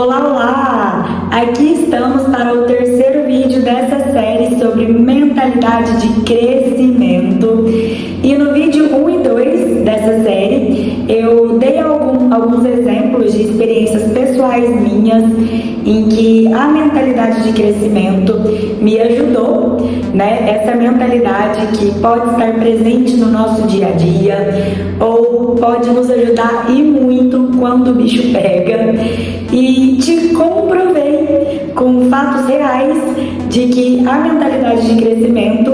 Olá, olá! Aqui estamos para o terceiro vídeo dessa série sobre mentalidade de crescimento. E no vídeo 1 e 2 dessa série, eu dei alguns exemplos de experiências pessoais minhas em que a mentalidade de crescimento me ajudou, né? Essa mentalidade que pode estar presente no nosso dia a dia ou pode nos ajudar e muito quando o bicho pega. E te comprovei com fatos reais de que a mentalidade de crescimento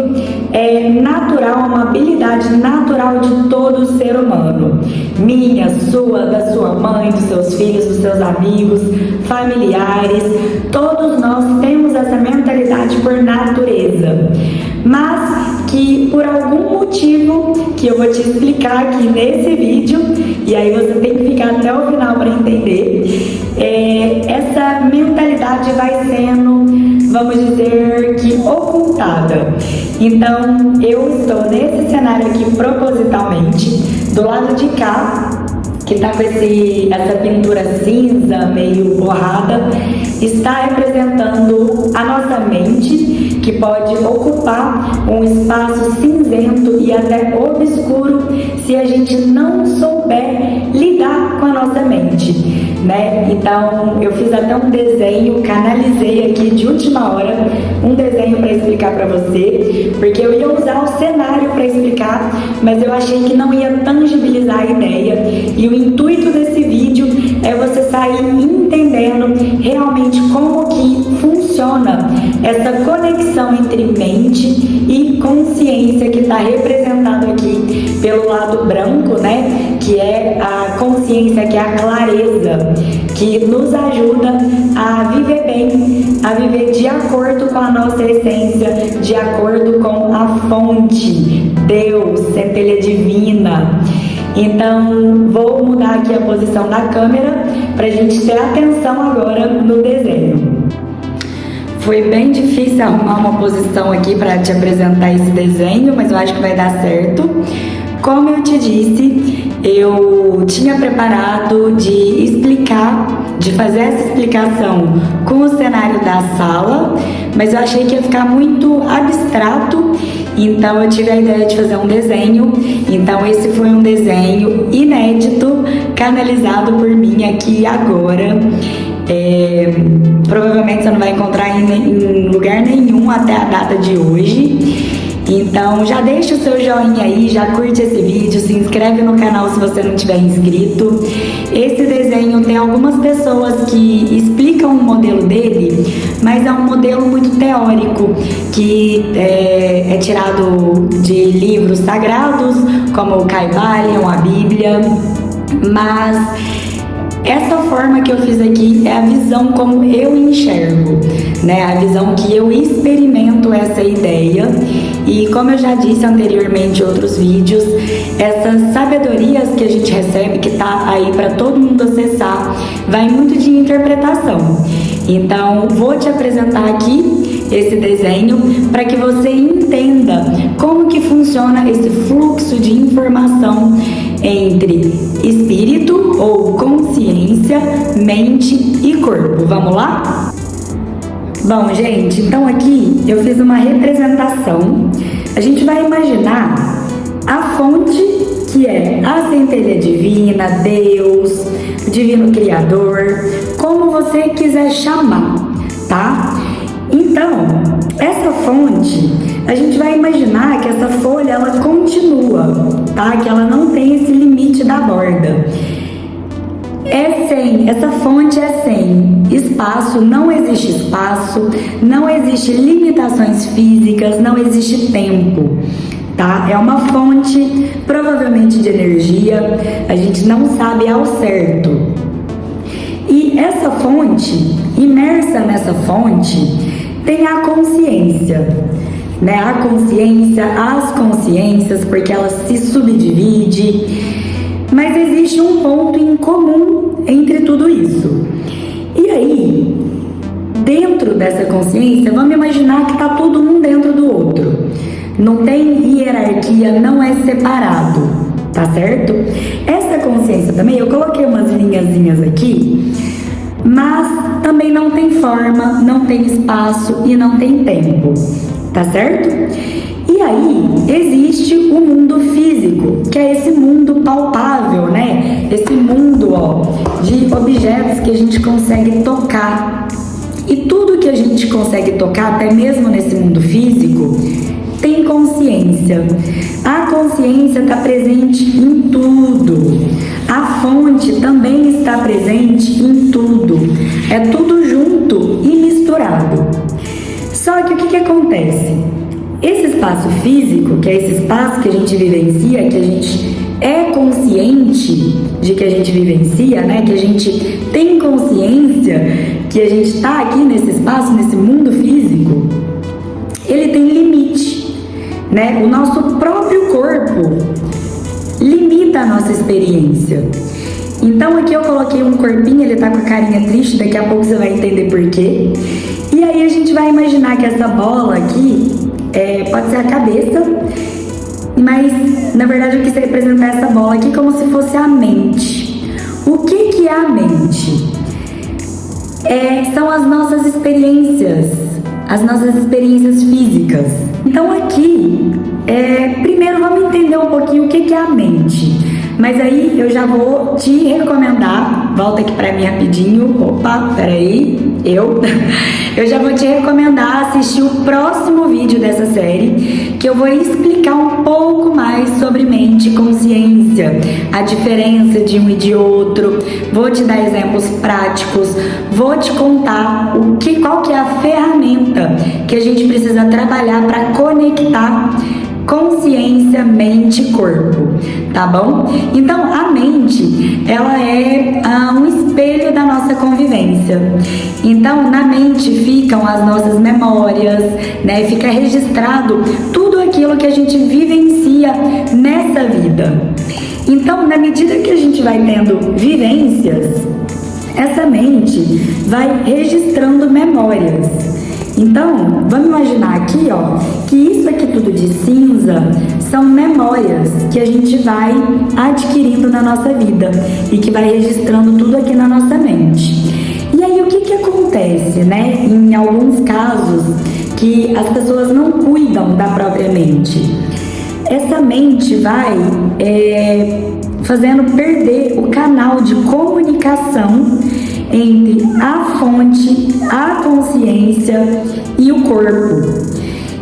é natural, uma habilidade natural de todo ser humano. Minha, sua, da sua mãe, dos seus filhos, dos seus amigos, familiares. Todos nós temos essa mentalidade por natureza. Mas que por algum motivo que eu vou te explicar aqui nesse vídeo, e aí você tem que ficar até o final para entender, essa mentalidade vai sendo, vamos dizer que ocultada. Então eu estou nesse cenário aqui propositalmente, do lado de cá, que tá com essa pintura cinza, meio borrada, está representando a nossa mente, que pode ocupar um espaço cinzento e até obscuro se a gente não souber lidar com a nossa mente, né? Então eu fiz até um desenho, canalizei aqui de última hora um desenho para explicar para você, porque eu ia usar o cenário para explicar, mas eu achei que não ia tangibilizar a ideia, e o intuito desse vídeo é você sair entendendo realmente como que funciona essa conexão entre mente e consciência que está representado aqui pelo lado branco, né? Que é a consciência, que é a clareza, que nos ajuda a viver bem, a viver de acordo com a nossa essência, de acordo com a fonte, Deus, centelha divina. Então, vou mudar aqui a posição da câmera para a gente ter atenção agora no desenho. Foi bem difícil arrumar uma posição aqui para te apresentar esse desenho, mas eu acho que vai dar certo. Como eu te disse, eu tinha preparado de explicar, de fazer essa explicação com o cenário da sala, mas eu achei que ia ficar muito abstrato, então eu tive a ideia de fazer um desenho. Então esse foi um desenho inédito, canalizado por mim aqui agora. Provavelmente você não vai encontrar em lugar nenhum até a data de hoje. Então já deixa o seu joinha aí, já curte esse vídeo, se inscreve no canal se você não tiver inscrito. Esse desenho tem algumas pessoas que explicam o modelo dele, mas é um modelo muito teórico, que é tirado de livros sagrados, como o Kybalion, a Bíblia, mas essa forma que eu fiz aqui é a visão como eu enxergo, né? A visão que eu experimento essa ideia. E como eu já disse anteriormente em outros vídeos, essas sabedorias que a gente recebe, que tá aí para todo mundo acessar, vai muito de interpretação. Então, vou te apresentar aqui esse desenho para que você entenda como que funciona esse fluxo de informação entre espírito ou consciência, mente e corpo. Vamos lá? Bom, gente, então aqui eu fiz uma representação. A gente vai imaginar a fonte, que é a centelha divina, Deus, o divino criador, como você quiser chamar, tá? Então, essa fonte, a gente vai imaginar que essa folha, ela continua, tá? Que ela não tem esse limite da borda. Essa fonte é sem espaço, não existe, limitações físicas, não existe tempo, tá? É uma fonte, provavelmente de energia, a gente não sabe ao certo. E essa fonte, imersa nessa fonte, tem a consciência, né? A consciência, as consciências, porque ela se subdivide. Mas existe um ponto em comum entre tudo isso. E aí, dentro dessa consciência, vamos imaginar que está todo um dentro do outro. Não tem hierarquia, não é separado, tá certo? Essa consciência também, eu coloquei umas linhazinhas aqui, mas também não tem forma, não tem espaço e não tem tempo, tá certo? E aí existe o mundo físico, que é esse mundo palpável, né? Esse mundo, ó, de objetos que a gente consegue tocar. E tudo que a gente consegue tocar, até mesmo nesse mundo físico, tem consciência. A consciência está presente em tudo. A fonte também está presente em tudo. É tudo junto e misturado. Só que o que acontece? Esse espaço físico, que é esse espaço que a gente vivencia, que a gente é consciente de que a gente vivencia, né? Que a gente tem consciência que a gente está aqui nesse espaço, nesse mundo físico, ele tem limite, né? O nosso próprio corpo limita a nossa experiência. Então aqui eu coloquei um corpinho, ele tá com a carinha triste, daqui a pouco você vai entender por quê. E aí a gente vai imaginar que essa bola aqui pode ser a cabeça, mas na verdade eu quis representar essa bola aqui como se fosse a mente. O que é a mente? São as nossas experiências físicas. Então aqui, primeiro vamos entender um pouquinho o que é a mente. Mas aí eu já vou te recomendar, volta aqui pra mim rapidinho, opa, peraí, eu já vou te recomendar assistir o próximo vídeo dessa série, que eu vou explicar um pouco mais sobre mente e consciência, a diferença de um e de outro, vou te dar exemplos práticos, vou te contar qual que é a ferramenta que a gente precisa trabalhar para conectar consciência, mente e corpo, tá bom? Então, a mente, ela é um espelho da nossa convivência. Então, na mente ficam as nossas memórias, né? Fica registrado tudo aquilo que a gente vivencia nessa vida. Então, na medida que a gente vai tendo vivências, essa mente vai registrando memórias. Então, vamos imaginar aqui, ó, que isso aqui tudo de cinza são memórias que a gente vai adquirindo na nossa vida e que vai registrando tudo aqui na nossa mente. E aí, o que acontece, né, em alguns casos que as pessoas não cuidam da própria mente? Essa mente vai fazendo perder o canal de comunicação entre a fonte, a consciência e o corpo.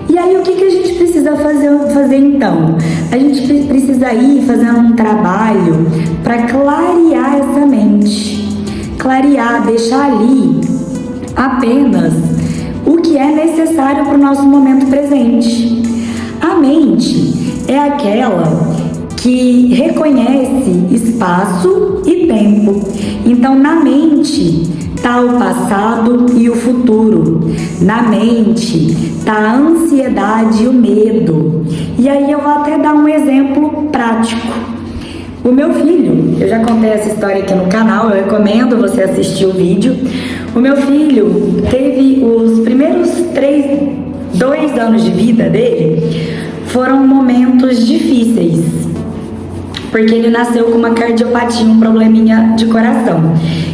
E aí o que a gente precisa fazer então? A gente precisa ir fazendo um trabalho para clarear essa mente, clarear, deixar ali apenas o que é necessário para o nosso momento presente. A mente é aquela que reconhece espaço e tempo. Então, na mente está o passado e o futuro. Na mente está a ansiedade e o medo. E aí eu vou até dar um exemplo prático. O meu filho, eu já contei essa história aqui no canal, eu recomendo você assistir o vídeo. O meu filho teve os primeiros 2 anos de vida dele, foram momentos difíceis, porque ele nasceu com uma cardiopatia, um probleminha de coração.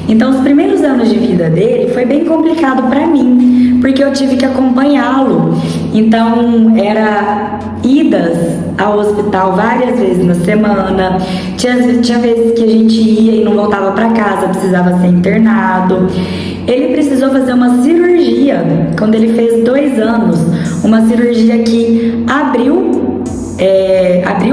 Então, os primeiros anos de vida dele foi bem complicado para mim, porque eu tive que acompanhá-lo. Então, era idas ao hospital várias vezes na semana, tinha vezes que a gente ia e não voltava para casa, precisava ser internado. Ele precisou fazer uma cirurgia quando ele fez 2 anos, uma cirurgia que abriu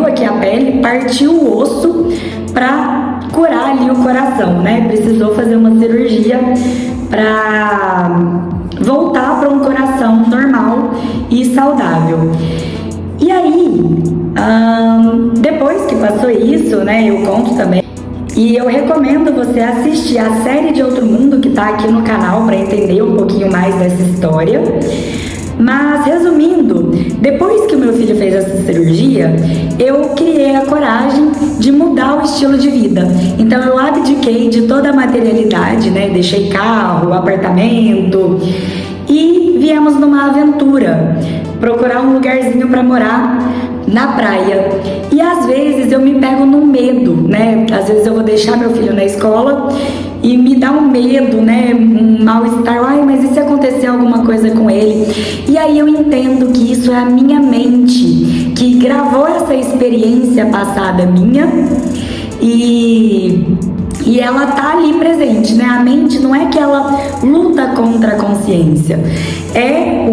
aqui a pele, partiu o osso para curar ali o coração, né? Precisou fazer uma cirurgia para voltar para um coração normal e saudável. E aí, depois que passou isso, né? Eu conto também. E eu recomendo você assistir a série de Outro Mundo que tá aqui no canal para entender um pouquinho mais dessa história. Mas, resumindo, depois que o meu filho fez essa cirurgia, eu criei a coragem de mudar o estilo de vida. Então, eu abdiquei de toda a materialidade, né? Deixei carro, apartamento e viemos numa aventura, procurar um lugarzinho para morar na praia. E às vezes eu me pego no medo, né? Às vezes eu vou deixar meu filho na escola e me dá um medo, né? Um mal-estar, ai, mas e se acontecer alguma coisa com ele? E aí eu entendo que isso é a minha mente, que gravou essa experiência passada minha e ela tá ali presente, né? A mente não é que ela luta contra a consciência, é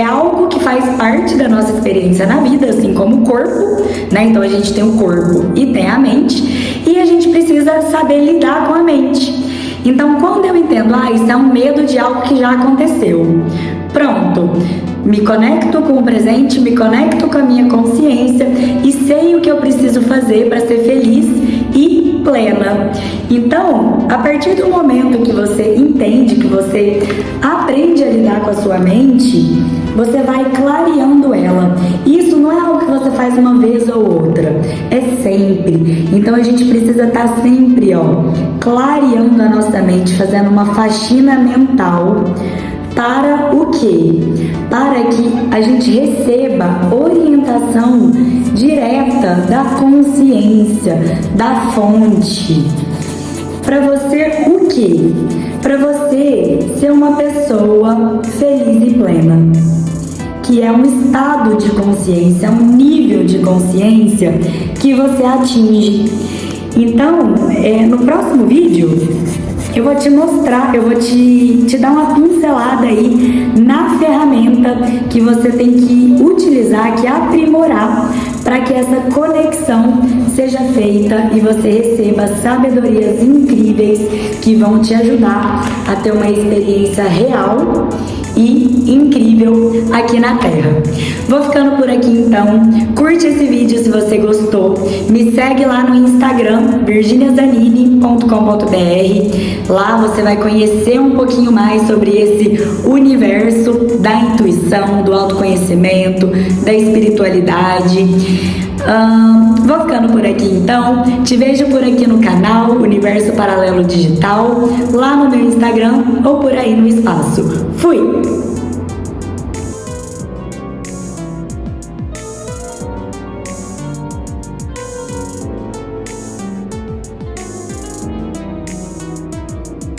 algo que faz parte da nossa experiência na vida, assim como o corpo, né? Então a gente tem o corpo e tem a mente, e a gente precisa saber lidar com a mente. Então quando eu entendo, isso é um medo de algo que já aconteceu, pronto, me conecto com o presente, me conecto com a minha consciência e sei o que eu preciso fazer para ser feliz e plena. Então, a partir do momento que você entende, que você aprende a lidar com a sua mente, você vai clareando ela. Isso não é algo que você faz uma vez ou outra, é sempre. Então a gente precisa estar sempre, clareando a nossa mente, fazendo uma faxina mental. Para o quê? Para que a gente receba orientação direta da consciência, da fonte. Para você o quê? Para você ser uma pessoa feliz e plena, que é um estado de consciência, um nível de consciência que você atinge. Então, no próximo vídeo, eu vou te mostrar, eu vou te dar uma pincelada aí na ferramenta que você tem que utilizar, que aprimorar, para que essa conexão seja feita e você receba sabedorias incríveis que vão te ajudar a ter uma experiência real e incrível aqui na Terra. Vou ficando por aqui então. Curte esse vídeo se você gostou. Me segue lá no Instagram, virginiazanini.com.br. Lá você vai conhecer um pouquinho mais sobre esse universo da intuição, do autoconhecimento, da espiritualidade. Vou ficando por aqui então. Te vejo por aqui no canal Universo Paralelo Digital, lá no meu Instagram ou por aí no espaço. Fui!